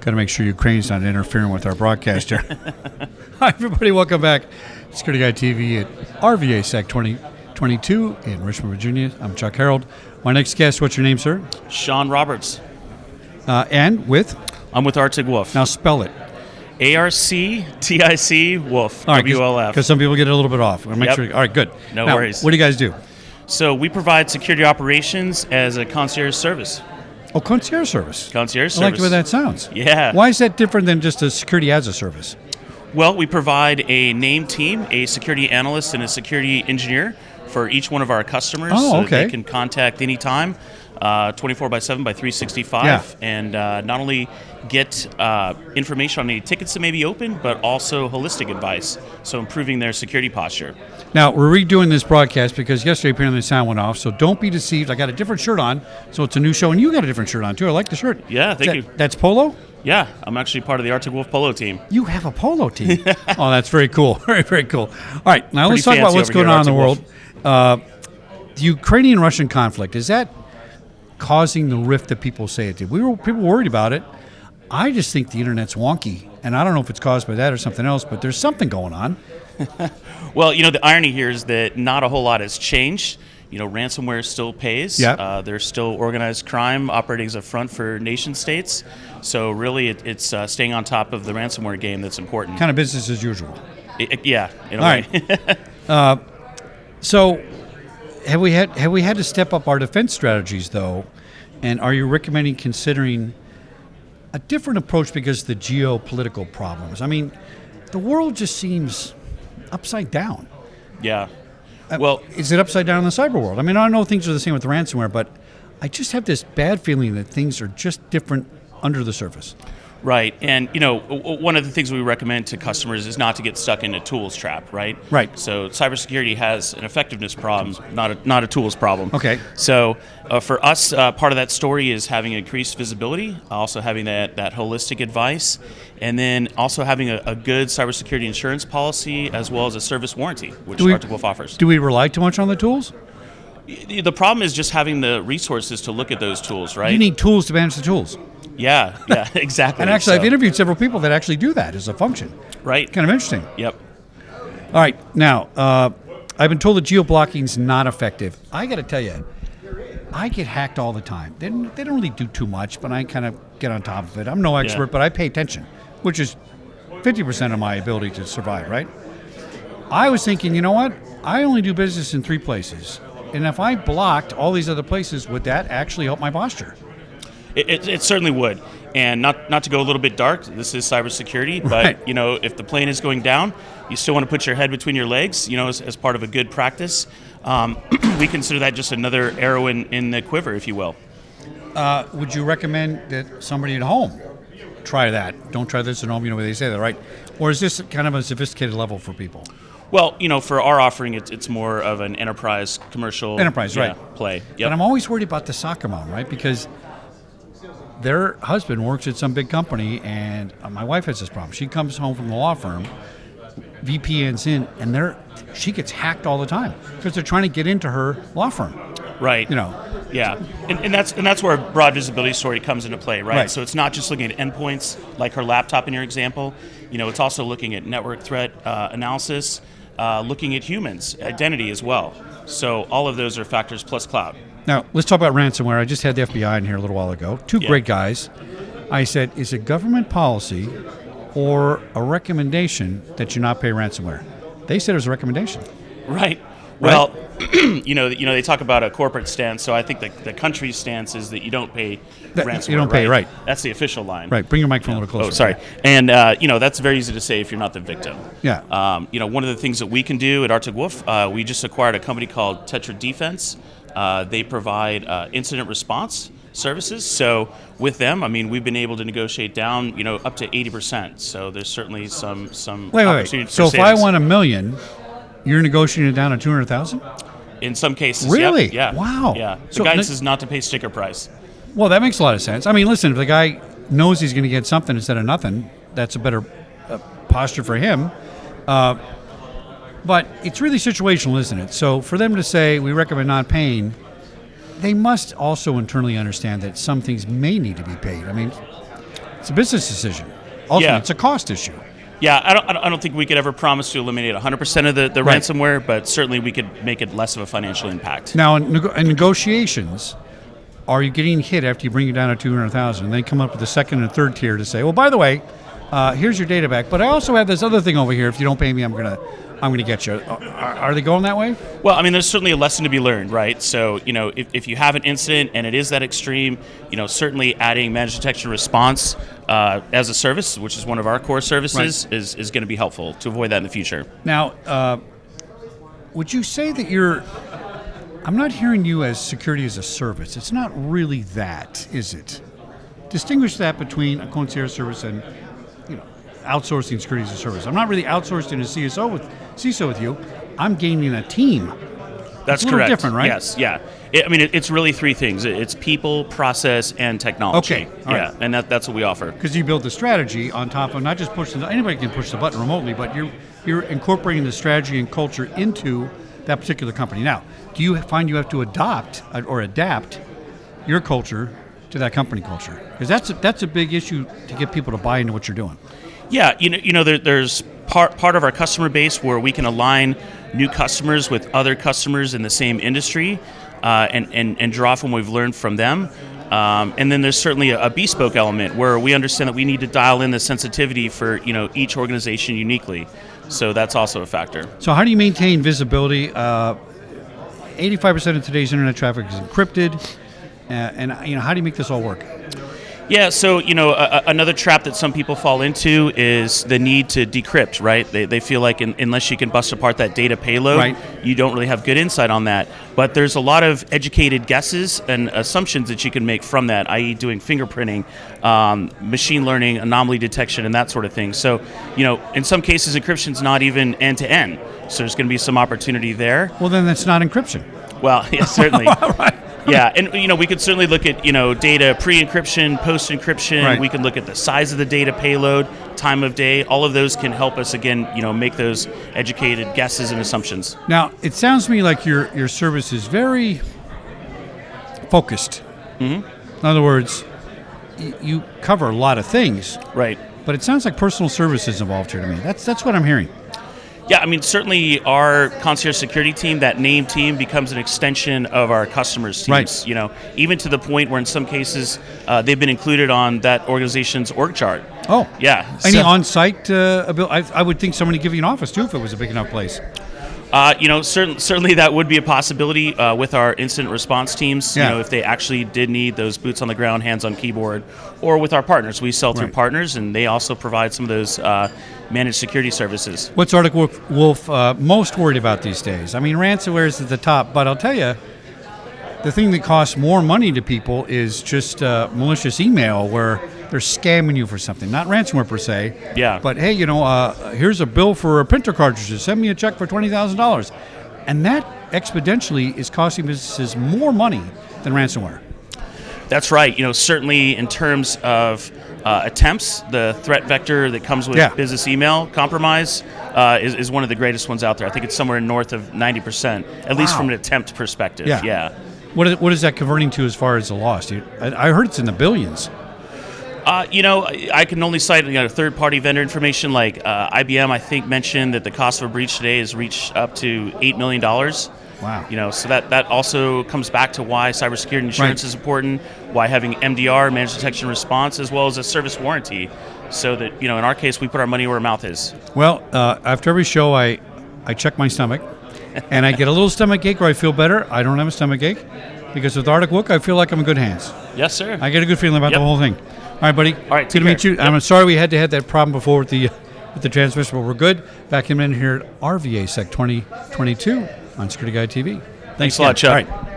Got to make sure Ukraine's not interfering with our broadcast here. Hi, everybody. Welcome back. Security Guy TV at RVAsec 2022 in Richmond, Virginia. I'm Chuck Harold. My next guest, what's your name, sir? Shawn Roberts. And with? I'm with Arctic Wolf. Now spell it. ARCTIC Wolf. All right, WLF. Because some people get it a little bit off. I'll make Yep. sure. All right, good. No now, worries. What do you guys do? So we provide security operations as a concierge service. Oh, concierge service. Concierge I like service. the way that sounds. Yeah. Why is that different than just a security as a service? Well, we provide a named team, a security analyst and a security engineer for each one of our customers. Oh, so okay. they can contact anytime, 24/7 by 365, Yeah. and not only get information on any tickets that may be open, but also holistic advice, so improving their security posture. Now, we're redoing this broadcast because yesterday apparently the sound went off, so don't be deceived. I got a different shirt on, so it's a new show, and you got a different shirt on, too. I like the shirt. Yeah, thank you. That's polo? Yeah, I'm actually part of the Arctic Wolf polo team. You have a polo team. Oh, that's very cool. Very, very cool. All right, now let's talk fancy about what's over going here, on in the Arctic world. The Ukrainian-Russian conflict, is that causing the rift that people say it did? People worried about it. I just think the internet's wonky, and I don't know if it's caused by that or something else, but there's something going on. Well, the irony here is that not a whole lot has changed. Ransomware still pays. Yeah. There's still organized crime operating as a front for nation states. So really, it's staying on top of the ransomware game that's important. Kind of business as usual. Yeah, in a All way. right. So, have we had to step up our defense strategies though? And are you recommending considering a different approach because of the geopolitical problems? I mean, the world just seems upside down. Yeah. Well, is it upside down in the cyber world? I mean, I know things are the same with ransomware, but I just have this bad feeling that things are just different under the surface. right. And, one of the things we recommend to customers is not to get stuck in a tools trap, right? Right. So cybersecurity has an effectiveness problem, not a tools problem. Okay. So for us, part of that story is having increased visibility, also having that holistic advice, and then also having a good cybersecurity insurance policy as well as a service warranty, which Arctic Wolf offers. Do we rely too much on the tools? The problem is just having the resources to look at those tools, right? You need tools to manage the tools. Yeah, exactly. And actually, So- I've interviewed several people that actually do that as a function. Right. Kind of interesting. Yep. All right. Now, I've been told that geo-blocking's not effective. I got to tell you, I get hacked all the time. They don't really do too much, but I kind of get on top of it. I'm no expert, but I pay attention, which is 50% of my ability to survive, right? I was thinking, you know what? I only do business in 3 places. And if I blocked all these other places, would that actually help my posture? It certainly would. And not to go a little bit dark, this is cybersecurity, but Right. If the plane is going down, you still want to put your head between your legs, as part of a good practice. We consider that just another arrow in the quiver, if you will. Would you recommend that somebody at home try that? Don't try this at home, they say that, right? Or is this kind of a sophisticated level for people? Well, for our offering, it's more of an enterprise commercial Right. play. But Yep. I'm always worried about the soccer mom, right? Because their husband works at some big company, and my wife has this problem. She comes home from the law firm, VPN's in, and she gets hacked all the time because they're trying to get into her law firm. Right. Yeah, and that's where broad visibility story comes into play, right? So it's not just looking at endpoints like her laptop in your example. It's also looking at network threat analysis, looking at humans, identity as well. So all of those are factors plus cloud. Now, let's talk about ransomware. I just had the FBI in here a little while ago. Two great guys. I said, is it government policy or a recommendation that you not pay ransomware? They said it was a recommendation. Right. Well, they talk about a corporate stance, so I think the country's stance is that you don't pay ransomware. You don't pay, right. That's the official line. Right. Bring your microphone a little closer. Oh, sorry. And, that's very easy to say if you're not the victim. Yeah. One of the things that we can do at Arctic Wolf, we just acquired a company called Tetra Defense. They provide incident response services. So with them, we've been able to negotiate down, up to 80%. So there's certainly some opportunity for So if I savings. want $1 million, you're negotiating it down to 200,000? In some cases, Really? Yep, yeah. Wow. Yeah. The So guidance is not to pay sticker price. Well, that makes a lot of sense. Listen, if the guy knows he's going to get something instead of nothing, that's a better posture for him. But it's really situational, isn't it? So for them to say we recommend not paying, they must also internally understand that some things may need to be paid. It's a business decision. Ultimately, Yeah. it's a cost issue. Yeah, I don't think we could ever promise to eliminate 100% of the Right. ransomware, but certainly we could make it less of a financial impact. Now, in negotiations, are you getting hit after you bring it down to 200,000, and then come up with a second and third tier to say, well, by the way, here's your data back, but I also have this other thing over here. If you don't pay me, I'm gonna get you. Are they going that way? Well, I mean, there's certainly a lesson to be learned, right? So, if you have an incident and it is that extreme, certainly adding managed detection and response as a service, which is one of our core services, is going to be helpful to avoid that in the future. Now, would you say that I'm not hearing you as security as a service. It's not really that, is it? Distinguish that between a concierge service and outsourcing security as a service. I'm not really outsourcing a CISO with you. I'm gaining a team. That's It's a little correct. different, right? Yes, yeah. It's really three things. It's people, process, and technology. Okay, all right. Yeah, and that's what we offer. Because you build the strategy on top of not just anybody can push the button remotely, but you're incorporating the strategy and culture into that particular company. Now, do you find you have to adopt or adapt your culture to that company culture? Because that's a big issue to get people to buy into what you're doing. Yeah, there's part of our customer base where we can align new customers with other customers in the same industry and draw from what we've learned from them. And then there's certainly a bespoke element where we understand that we need to dial in the sensitivity for each organization uniquely. So that's also a factor. So how do you maintain visibility? 85% of today's internet traffic is encrypted, and how do you make this all work? Yeah, so another trap that some people fall into is the need to decrypt, right? They feel like unless you can bust apart that data payload, Right. you don't really have good insight on that. But there's a lot of educated guesses and assumptions that you can make from that, i.e. doing fingerprinting, machine learning, anomaly detection, and that sort of thing. So, in some cases, encryption's not even end-to-end. So there's going to be some opportunity there. Well, then that's not encryption. Well, yeah, certainly. Right. Yeah, and we could certainly look at data pre-encryption, post-encryption. Right. We can look at the size of the data payload, time of day. All of those can help us again, make those educated guesses and assumptions. Now, it sounds to me like your service is very focused. Mm-hmm. In other words, you cover a lot of things, Right. but it sounds like personal service is involved here to me. That's what I'm hearing. Yeah, I mean, certainly our concierge security team, that name team, becomes an extension of our customers' teams. Right. Even to the point where in some cases they've been included on that organization's org chart. Oh, Yeah. Any so- on-site I would think somebody give you an office too if it was a big enough place. Certainly that would be a possibility with our incident response teams. Yeah. If they actually did need those boots on the ground, hands on keyboard, or with our partners, we sell through Right. partners, and they also provide some of those managed security services. What's Arctic Wolf most worried about these days? I mean, ransomware is at the top, but I'll tell you, the thing that costs more money to people is just malicious email where they're scamming you for something. Not ransomware per se. Yeah. But hey, here's a bill for printer cartridges. Send me a check for $20,000. And that exponentially is costing businesses more money than ransomware. That's right. Certainly in terms of attempts, the threat vector that comes with Yeah. business email compromise is one of the greatest ones out there. I think it's somewhere north of 90%, at least Wow. from an attempt perspective. Yeah. Yeah. What is that converting to as far as the loss? I heard it's in the billions. I can only cite third-party vendor information like IBM. I think mentioned that the cost of a breach today has reached up to $8 million. Wow. So that also comes back to why cybersecurity insurance Right. is important, why having MDR, managed detection and response, as well as a service warranty, so that in our case we put our money where our mouth is. Well, after every show, I check my stomach, and I get a little stomach ache, or I feel better. I don't have a stomach ache because with Arctic Wolf, I feel like I'm in good hands. Yes, sir. I get a good feeling about Yep. the whole thing. All right, buddy. All right, Good to take meet you. care. Yep. I'm sorry we had to have that problem before with the transmission, but we're good. Back in a minute here at RVAsec 2022 on Security Guide TV. Thanks a lot, again. Chuck. All right.